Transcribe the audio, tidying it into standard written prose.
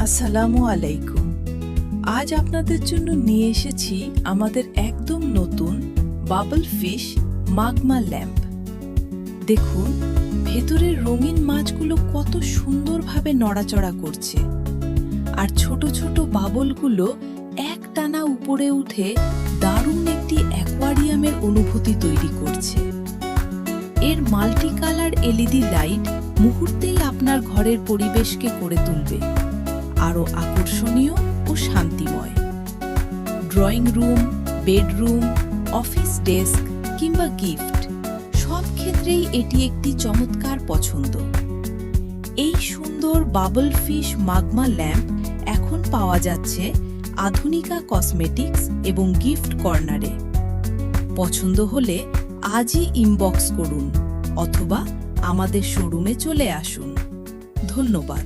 আসসালামু আলাইকুম। আজ আপনাদের জন্য নিয়ে এসেছি আমাদের একদম নতুন বাবল ফিশ মাগমা ল্যাম্প। দেখুন ভেতরের রঙিন মাছগুলো কত সুন্দরভাবে নড়াচড়া করছে, আর ছোট ছোট বাবলগুলো একটানা উপরে উঠে দারুণ একটি অ্যাকোয়ারিয়ামের অনুভূতি তৈরি করছে। এর মাল্টি কালার এলইডি লাইট মুহূর্তেই আপনার ঘরের পরিবেশকে করে তুলবে আরও আকর্ষণীয় ও শান্তিময়। Drawing room, bedroom, office desk কিংবা গিফট সব ক্ষেত্রেই এটি একটি চমৎকার পছন্দ। এই সুন্দর বাবল ফিশ মাগমা ল্যাম্প এখন পাওয়া যাচ্ছে আধুনিকা কসমেটিক্স এবং গিফট কর্নারে। পছন্দ হলে আজই ইনবক্স করুন অথবা আমাদের শোরুমে চলে আসুন। ধন্যবাদ।